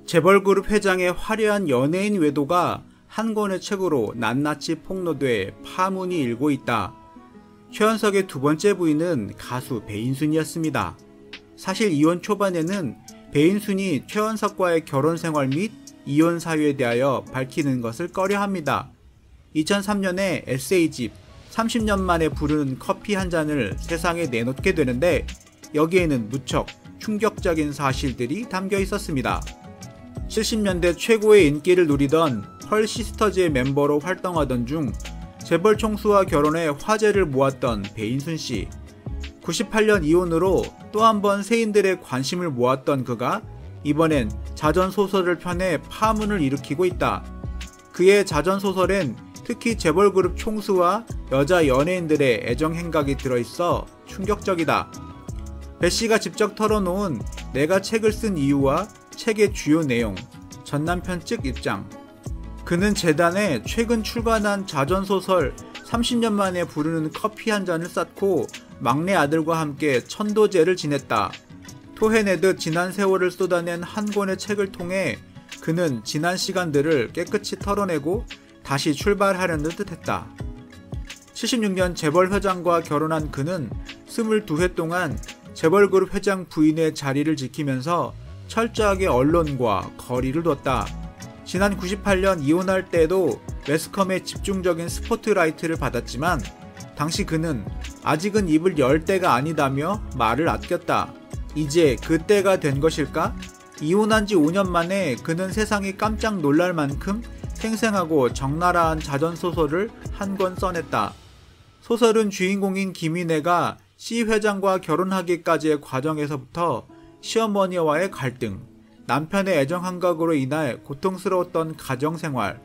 재벌그룹 회장의 화려한 연예인 외도가 한 권의 책으로 낱낱이 폭로돼 파문이 일고 있다. 최연석의 두 번째 부인은 가수 배인순이었습니다. 사실 이혼 초반에는 배인순이 최연석과의 결혼 생활 및 이혼 사유에 대하여 밝히는 것을 꺼려합니다. 2003년에 에세이집 30년 만에 부르는 커피 한 잔을 세상에 내놓게 되는데 여기에는 무척 충격적인 사실들이 담겨 있었습니다. 70년대 최고의 인기를 누리던 펄 시스터즈의 멤버로 활동하던 중 재벌 총수와 결혼해 화제를 모았던 배인순 씨. 98년 이혼으로 또 한 번 세인들의 관심을 모았던 그가 이번엔 자전소설을 펴내 파문을 일으키고 있다. 그의 자전소설엔 특히 재벌그룹 총수와 여자 연예인들의 애정 행각이 들어있어 충격적이다. 배 씨가 직접 털어놓은 내가 책을 쓴 이유와 책의 주요 내용, 전 남편 측 입장. 그는 재단에 최근 출간한 자전소설 30년 만에 부르는 커피 한 잔을 쌓고 막내 아들과 함께 천도제를 지냈다. 토해내듯 지난 세월을 쏟아낸 한 권의 책을 통해 그는 지난 시간들을 깨끗이 털어내고 다시 출발하려는 듯 했다. 76년 재벌 회장과 결혼한 그는 22회 동안 재벌그룹 회장 부인의 자리를 지키면서 철저하게 언론과 거리를 뒀다. 지난 98년 이혼할 때도 매스컴의 집중적인 스포트라이트를 받았지만 당시 그는 아직은 입을 열 때가 아니다며 말을 아꼈다. 이제 그때가 된 것일까? 이혼한 지 5년 만에 그는 세상이 깜짝 놀랄 만큼 생생하고 적나라한 자전소설을 한 권 써냈다. 소설은 주인공인 김인혜가 C 회장과 결혼하기까지의 과정에서부터 시어머니와의 갈등, 남편의 애정 환각으로 인해 고통스러웠던 가정생활,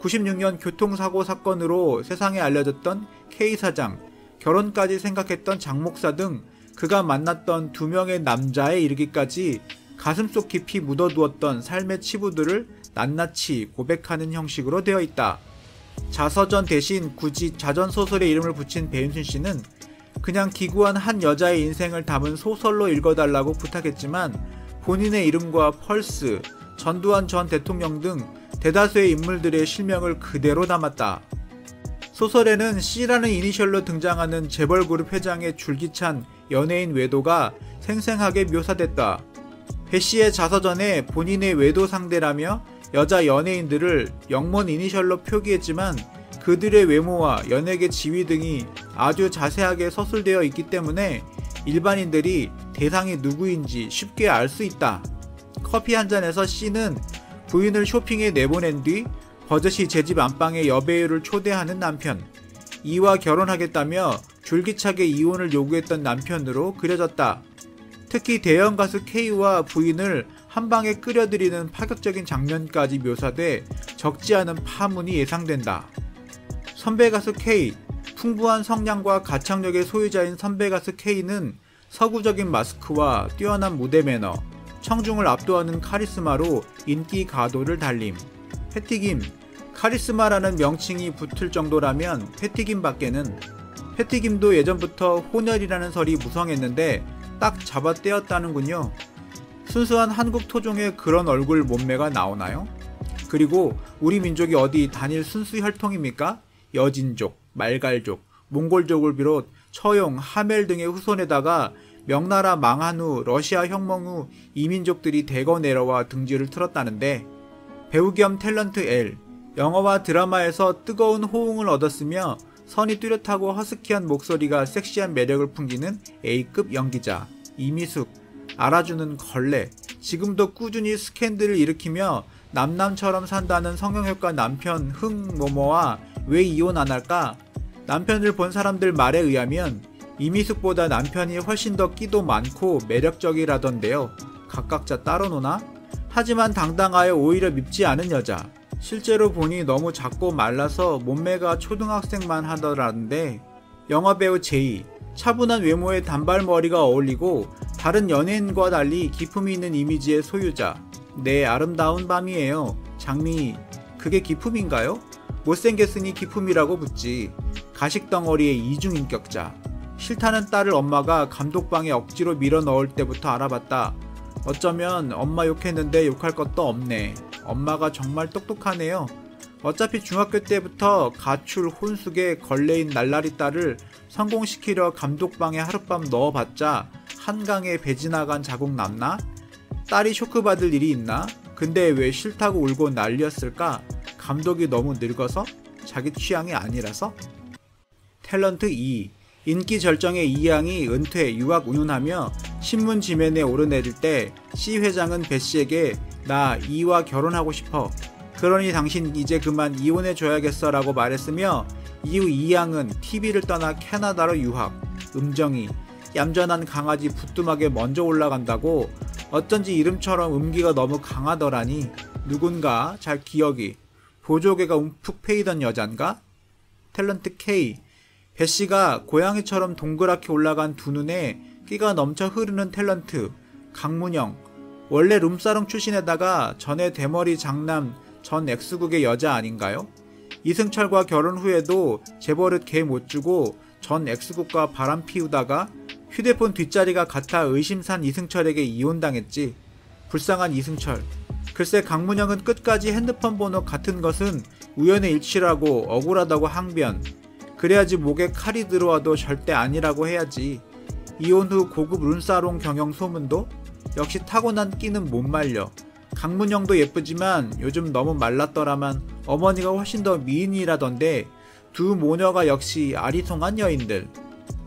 96년 교통사고 사건으로 세상에 알려졌던 K사장, 결혼까지 생각했던 장 목사 등 그가 만났던 두 명의 남자에 이르기까지 가슴속 깊이 묻어두었던 삶의 치부들을 낱낱이 고백하는 형식으로 되어 있다. 자서전 대신 굳이 자전소설의 이름을 붙인 배인순 씨는 그냥 기구한 한 여자의 인생을 담은 소설로 읽어달라고 부탁했지만 본인의 이름과 펄스, 전두환 전 대통령 등 대다수의 인물들의 실명을 그대로 담았다. 소설에는 C라는 이니셜로 등장하는 재벌그룹 회장의 줄기찬 연예인 외도가 생생하게 묘사됐다. 배 씨의 자서전에 본인의 외도 상대라며 여자 연예인들을 영문 이니셜로 표기했지만 그들의 외모와 연예계 지위 등이 아주 자세하게 서술되어 있기 때문에 일반인들이 대상이 누구인지 쉽게 알 수 있다. 커피 한 잔에서 C는 부인을 쇼핑에 내보낸 뒤 버젓이 제 집 안방에 여배우를 초대하는 남편, 이와 결혼하겠다며 줄기차게 이혼을 요구했던 남편으로 그려졌다. 특히 대형 가수 K와 부인을 한방에 끌어들이는 파격적인 장면까지 묘사돼 적지 않은 파문이 예상된다. 선배 가수 K, 풍부한 성량과 가창력의 소유자인 선배 가수 K는 서구적인 마스크와 뛰어난 무대 매너, 청중을 압도하는 카리스마로 인기 가도를 달림. 패티김, 카리스마라는 명칭이 붙을 정도라면 패티김 밖에는. 패티김도 예전부터 혼혈이라는 설이 무성했는데 딱 잡아떼었다는군요. 순수한 한국 토종의 그런 얼굴 몸매가 나오나요? 그리고 우리 민족이 어디 단일 순수 혈통입니까? 여진족, 말갈족, 몽골족을 비롯 처용, 하멜 등의 후손에다가 명나라 망한 후 러시아 혁명 후 이민족들이 대거 내려와 등지를 틀었다는데 배우 겸 탤런트 L, 영화와 드라마에서 뜨거운 호응을 얻었으며 선이 뚜렷하고 허스키한 목소리가 섹시한 매력을 풍기는 A급 연기자 이미숙, 알아주는 걸레, 지금도 꾸준히 스캔들을 일으키며 남남처럼 산다는 성형외과 남편 흥모모와 왜 이혼 안 할까? 남편을 본 사람들 말에 의하면 이미숙보다 남편이 훨씬 더 끼도 많고 매력적이라던데요. 각각자 따로 노나? 하지만 당당하여 오히려 밉지 않은 여자. 실제로 보니 너무 작고 말라서 몸매가 초등학생만 하더라는데 영화배우 제이, 차분한 외모에 단발머리가 어울리고 다른 연예인과 달리 기품이 있는 이미지의 소유자. 네, 아름다운 밤이에요. 장미, 그게 기품인가요? 못생겼으니 기품이라고 붙지. 가식덩어리의 이중인격자. 싫다는 딸을 엄마가 감독방에 억지로 밀어 넣을 때부터 알아봤다. 어쩌면 엄마 욕했는데 욕할 것도 없네. 엄마가 정말 똑똑하네요. 어차피 중학교 때부터 가출, 혼숙에 걸레인 날라리 딸을 성공시키려 감독방에 하룻밤 넣어봤자 한강에 배 지나간 자국 남나? 딸이 쇼크받을 일이 있나? 근데 왜 싫다고 울고 난리였을까? 감독이 너무 늙어서? 자기 취향이 아니라서? 탤런트 2. 인기 절정의 이양이 은퇴, 유학 운운하며 신문 지면에 오르내릴 때 C 회장은 배 씨에게 나 이와 결혼하고 싶어. 그러니 당신 이제 그만 이혼해줘야겠어 라고 말했으며 이후 이양은 TV를 떠나 캐나다로 유학. 음정이 얌전한 강아지 부뚜막에 먼저 올라간다고 어쩐지 이름처럼 음기가 너무 강하더라니. 누군가 잘 기억이. 보조개가 움푹 패이던 여잔가? 탤런트 K. 배씨가 고양이처럼 동그랗게 올라간 두 눈에 끼가 넘쳐 흐르는 탤런트 강문영. 원래 룸사롱 출신에다가 전에 대머리 장남 전 엑스국의 여자 아닌가요? 이승철과 결혼 후에도 재벌은 개 못 주고 전 엑스국과 바람 피우다가 휴대폰 뒷자리가 같아 의심산 이승철에게 이혼당했지. 불쌍한 이승철. 글쎄 강문영은 끝까지 핸드폰 번호 같은 것은 우연의 일치라고 억울하다고 항변. 그래야지 목에 칼이 들어와도 절대 아니라고 해야지. 이혼 후 고급 룸사롱 경영 소문도? 역시 타고난 끼는 못 말려. 강문영도 예쁘지만 요즘 너무 말랐더라만 어머니가 훨씬 더 미인이라던데 두 모녀가 역시 아리송한 여인들.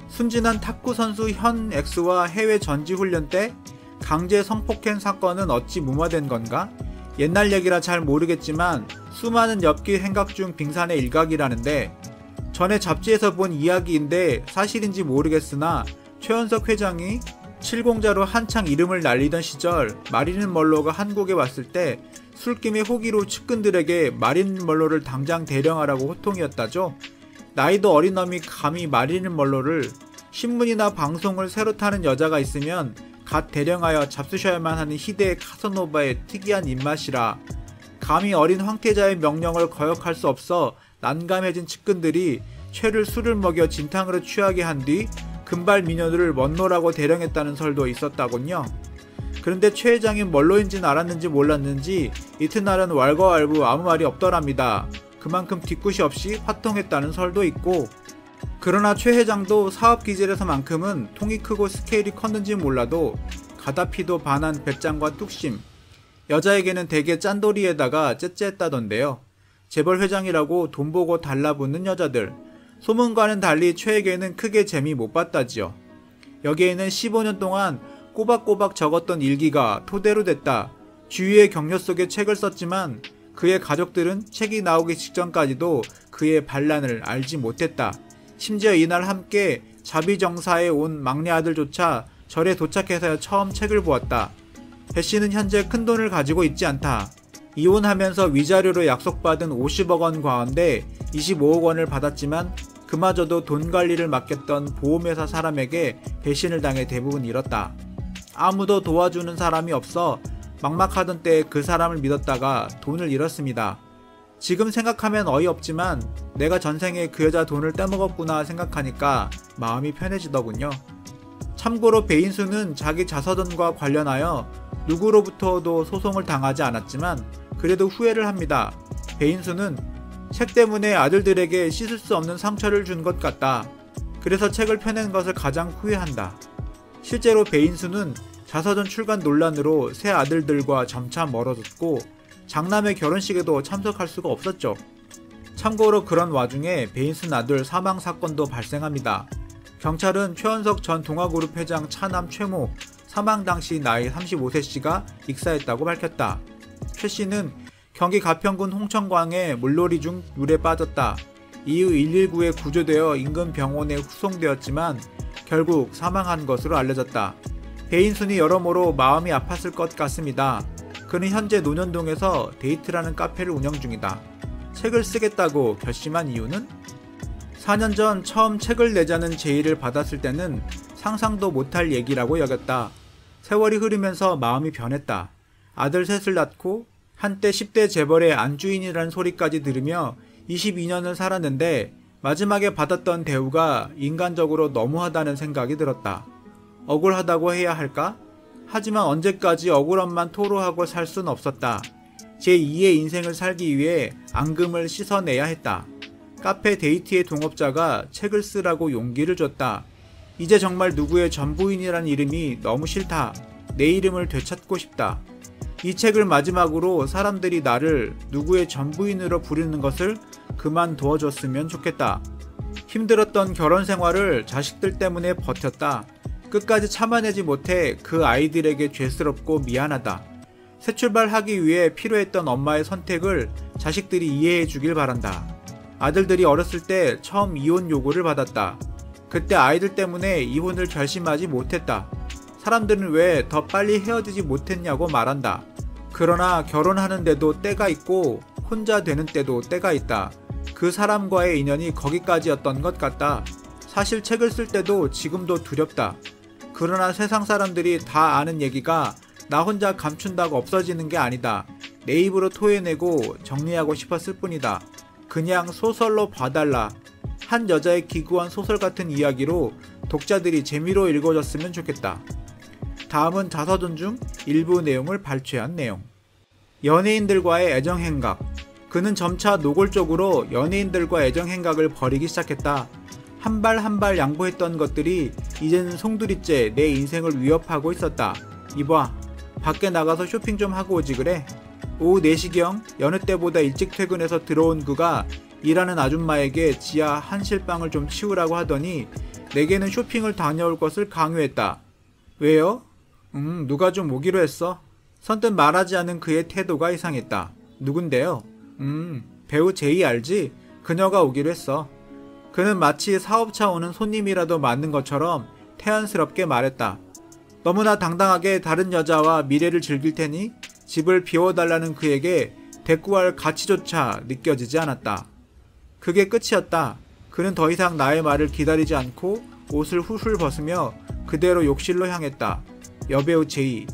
순진한 탁구 선수 현 X와 해외 전지훈련 때 강제 성폭행 사건은 어찌 무마된 건가? 옛날 얘기라 잘 모르겠지만 수많은 엽기 행각 중 빙산의 일각이라는데 전에 잡지에서 본 이야기인데 사실인지 모르겠으나 최현석 회장이 칠공자로 한창 이름을 날리던 시절 마릴린 먼로가 한국에 왔을 때 술김에 호기로 측근들에게 마릴린 먼로를 당장 대령하라고 호통이었다죠. 나이도 어린 놈이 감히 마릴린 먼로를 신문이나 방송을 새로 타는 여자가 있으면 갓 대령하여 잡수셔야만 하는 희대의 카사노바의 특이한 입맛이라 감히 어린 황태자의 명령을 거역할 수 없어 난감해진 측근들이 최를 술을 먹여 진탕으로 취하게 한 뒤 금발 미녀들을 먼로라고 대령했다는 설도 있었다군요. 그런데 최 회장이 먼로인지는 알았는지 몰랐는지 이튿날은 왈가왈부 아무 말이 없더랍니다. 그만큼 뒤끝이 없이 화통했다는 설도 있고. 그러나 최 회장도 사업 기질에서만큼은 통이 크고 스케일이 컸는지 몰라도 가다피도 반한 배짱과 뚝심. 여자에게는 대개 짠돌이에다가 째째했다던데요. 재벌 회장이라고 돈 보고 달라붙는 여자들. 소문과는 달리 최에게는 크게 재미 못 봤다지요. 여기에는 15년 동안 꼬박꼬박 적었던 일기가 토대로 됐다. 주위의 격려 속에 책을 썼지만 그의 가족들은 책이 나오기 직전까지도 그의 반란을 알지 못했다. 심지어 이날 함께 자비정사에 온 막내 아들조차 절에 도착해서야 처음 책을 보았다. 배 씨는 현재 큰돈을 가지고 있지 않다. 이혼하면서 위자료로 약속받은 50억 원 가운데 25억 원을 받았지만 그마저도 돈 관리를 맡겼던 보험회사 사람에게 배신을 당해 대부분 잃었다. 아무도 도와주는 사람이 없어 막막하던 때에 그 사람을 믿었다가 돈을 잃었습니다. 지금 생각하면 어이없지만 내가 전생에 그 여자 돈을 떼먹었구나 생각하니까 마음이 편해지더군요. 참고로 배인수는 자기 자서전과 관련하여 누구로부터도 소송을 당하지 않았지만 그래도 후회를 합니다. 배인수는 책 때문에 아들들에게 씻을 수 없는 상처를 준 것 같다. 그래서 책을 펴낸 것을 가장 후회한다. 실제로 배인수는 자서전 출간 논란으로 새 아들들과 점차 멀어졌고 장남의 결혼식에도 참석할 수가 없었죠. 참고로 그런 와중에 배인수 아들 사망 사건도 발생합니다. 경찰은 최현석 전 동아그룹 회장 차남 최모 사망 당시 나이 35세씨가 익사했다고 밝혔다. 최 씨는 경기 가평군 홍천광에 물놀이 중 물에 빠졌다. 이후 119에 구조되어 인근 병원에 후송되었지만 결국 사망한 것으로 알려졌다. 배인순이 여러모로 마음이 아팠을 것 같습니다. 그는 현재 논현동에서 데이트라는 카페를 운영 중이다. 책을 쓰겠다고 결심한 이유는? 4년 전 처음 책을 내자는 제의를 받았을 때는 상상도 못할 얘기라고 여겼다. 세월이 흐르면서 마음이 변했다. 아들 셋을 낳고 한때 10대 재벌의 안주인이라는 소리까지 들으며 22년을 살았는데 마지막에 받았던 대우가 인간적으로 너무하다는 생각이 들었다. 억울하다고 해야 할까? 하지만 언제까지 억울함만 토로하고 살 순 없었다. 제2의 인생을 살기 위해 앙금을 씻어내야 했다. 카페 데이트의 동업자가 책을 쓰라고 용기를 줬다. 이제 정말 누구의 전부인이란 이름이 너무 싫다. 내 이름을 되찾고 싶다. 이 책을 마지막으로 사람들이 나를 누구의 전부인으로 부르는 것을 그만두어줬으면 좋겠다. 힘들었던 결혼 생활을 자식들 때문에 버텼다. 끝까지 참아내지 못해 그 아이들에게 죄스럽고 미안하다. 새 출발하기 위해 필요했던 엄마의 선택을 자식들이 이해해 주길 바란다. 아들들이 어렸을 때 처음 이혼 요구를 받았다. 그때 아이들 때문에 이혼을 결심하지 못했다. 사람들은 왜 더 빨리 헤어지지 못했냐고 말한다. 그러나 결혼하는데도 때가 있고 혼자 되는 때도 때가 있다. 그 사람과의 인연이 거기까지였던 것 같다. 사실 책을 쓸 때도 지금도 두렵다. 그러나 세상 사람들이 다 아는 얘기가 나 혼자 감춘다고 없어지는 게 아니다. 내 입으로 토해내고 정리하고 싶었을 뿐이다. 그냥 소설로 봐달라. 한 여자의 기구한 소설 같은 이야기로 독자들이 재미로 읽어줬으면 좋겠다. 다음은 자서전 중 일부 내용을 발췌한 내용. 연예인들과의 애정행각. 그는 점차 노골적으로 연예인들과 애정행각을 벌이기 시작했다. 한 발 한 발 양보했던 것들이 이제는 송두리째 내 인생을 위협하고 있었다. 이봐, 밖에 나가서 쇼핑 좀 하고 오지 그래? 오후 4시경 여느 때보다 일찍 퇴근해서 들어온 그가 일하는 아줌마에게 지하 한실방을 좀 치우라고 하더니 내게는 쇼핑을 다녀올 것을 강요했다. 왜요? 누가 좀 오기로 했어. 선뜻 말하지 않은 그의 태도가 이상했다. 누군데요? 배우 제이 알지? 그녀가 오기로 했어. 그는 마치 사업차 오는 손님이라도 맞는 것처럼 태연스럽게 말했다. 너무나 당당하게 다른 여자와 미래를 즐길 테니 집을 비워달라는 그에게 대꾸할 가치조차 느껴지지 않았다. 그게 끝이었다. 그는 더 이상 나의 말을 기다리지 않고 옷을 훌훌 벗으며 그대로 욕실로 향했다. 여배우 제이.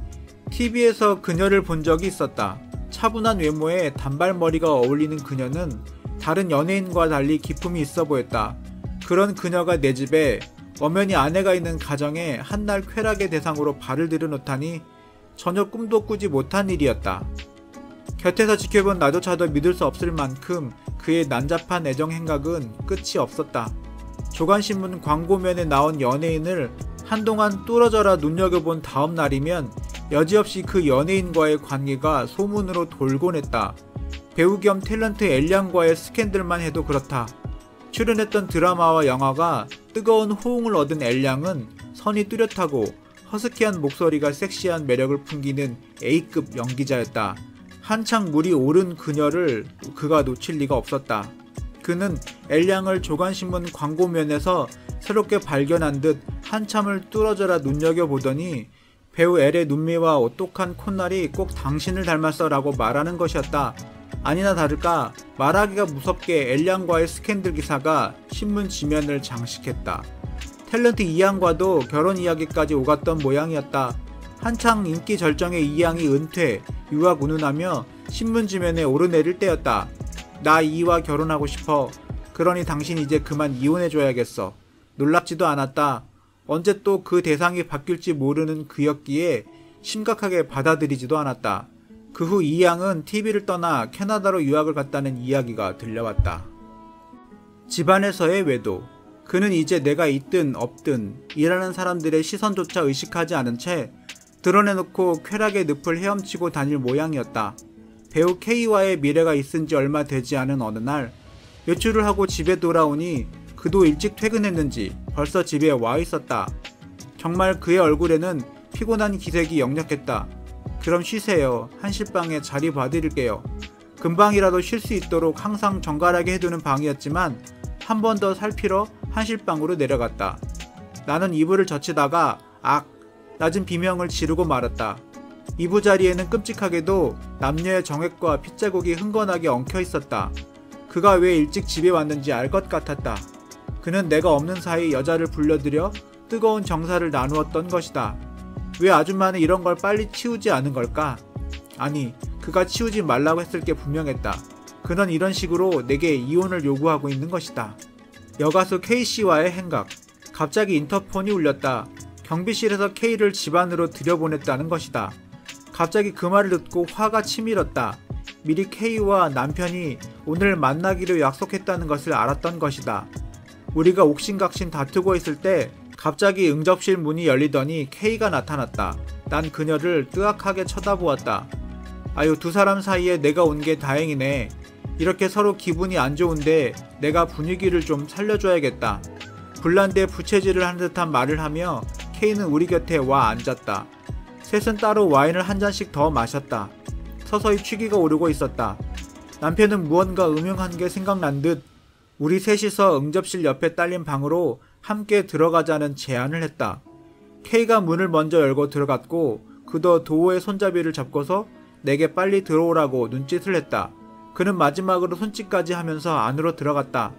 TV에서 그녀를 본 적이 있었다. 차분한 외모에 단발머리가 어울리는 그녀는 다른 연예인과 달리 기품이 있어 보였다. 그런 그녀가 내 집에 엄연히 아내가 있는 가정에 한날 쾌락의 대상으로 발을 들여놓다니 전혀 꿈도 꾸지 못한 일이었다. 곁에서 지켜본 나조차도 믿을 수 없을 만큼 그의 난잡한 애정 행각은 끝이 없었다. 조간신문 광고면에 나온 연예인을 한동안 뚫어져라 눈여겨본 다음 날이면 여지없이 그 연예인과의 관계가 소문으로 돌곤 했다. 배우 겸 탤런트 엘량과의 스캔들만 해도 그렇다. 출연했던 드라마와 영화가 뜨거운 호응을 얻은 엘량은 선이 뚜렷하고 허스키한 목소리가 섹시한 매력을 풍기는 A급 연기자였다. 한창 물이 오른 그녀를 그가 놓칠 리가 없었다. 그는 엘량을 조간신문 광고면에서 새롭게 발견한 듯 한참을 뚫어져라 눈여겨보더니 배우 엘의 눈매와 오똑한 콧날이 꼭 당신을 닮았어 라고 말하는 것이었다. 아니나 다를까 말하기가 무섭게 엘량과의 스캔들 기사가 신문 지면을 장식했다. 탤런트 이양과도 결혼 이야기까지 오갔던 모양이었다. 한창 인기 절정의 이양이 은퇴, 유학 운운하며 신문 지면에 오르내릴 때였다. 나 이와 결혼하고 싶어. 그러니 당신 이제 그만 이혼해줘야겠어. 놀랍지도 않았다. 언제 또 그 대상이 바뀔지 모르는 그였기에 심각하게 받아들이지도 않았다. 그 후 이양은 TV를 떠나 캐나다로 유학을 갔다는 이야기가 들려왔다. 집안에서의 외도. 그는 이제 내가 있든 없든 일하는 사람들의 시선조차 의식하지 않은 채 드러내놓고 쾌락의 늪을 헤엄치고 다닐 모양이었다. 배우 K와의 미래가 있은 지 얼마 되지 않은 어느 날 외출을 하고 집에 돌아오니 그도 일찍 퇴근했는지 벌써 집에 와 있었다. 정말 그의 얼굴에는 피곤한 기색이 역력했다. 그럼 쉬세요. 한실방에 자리 봐드릴게요. 금방이라도 쉴 수 있도록 항상 정갈하게 해두는 방이었지만 한 번 더 살피러 한실방으로 내려갔다. 나는 이불을 젖히다가 낮은 비명을 지르고 말았다. 이부자리에는 끔찍하게도 남녀의 정액과 핏자국이 흥건하게 엉켜 있었다. 그가 왜 일찍 집에 왔는지 알 것 같았다. 그는 내가 없는 사이 여자를 불러들여 뜨거운 정사를 나누었던 것이다. 왜 아줌마는 이런 걸 빨리 치우지 않은 걸까? 아니, 그가 치우지 말라고 했을 게 분명했다. 그는 이런 식으로 내게 이혼을 요구하고 있는 것이다. 여가수 K씨와의 행각. 갑자기 인터폰이 울렸다. 경비실에서 K를 집 안으로 들여보냈다는 것이다. 갑자기 그 말을 듣고 화가 치밀었다. 미리 K와 남편이 오늘 만나기로 약속했다는 것을 알았던 것이다. 우리가 옥신각신 다투고 있을 때 갑자기 응접실 문이 열리더니 K가 나타났다. 난 그녀를 뜨악하게 쳐다보았다. 아유, 두 사람 사이에 내가 온 게 다행이네. 이렇게 서로 기분이 안 좋은데 내가 분위기를 좀 살려줘야겠다. 불난데 부채질을 하는 듯한 말을 하며 K는 우리 곁에 와 앉았다. 셋은 따로 와인을 한 잔씩 더 마셨다. 서서히 취기가 오르고 있었다. 남편은 무언가 음흉한 게 생각난 듯 우리 셋이서 응접실 옆에 딸린 방으로 함께 들어가자는 제안을 했다. K가 문을 먼저 열고 들어갔고 그도 도어의 손잡이를 잡고서 내게 빨리 들어오라고 눈짓을 했다. 그는 마지막으로 손짓까지 하면서 안으로 들어갔다.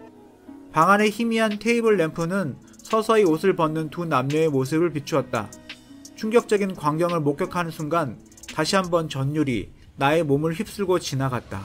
방 안의 희미한 테이블 램프는 서서히 옷을 벗는 두 남녀의 모습을 비추었다. 충격적인 광경을 목격하는 순간 다시 한번 전율이 나의 몸을 휩쓸고 지나갔다.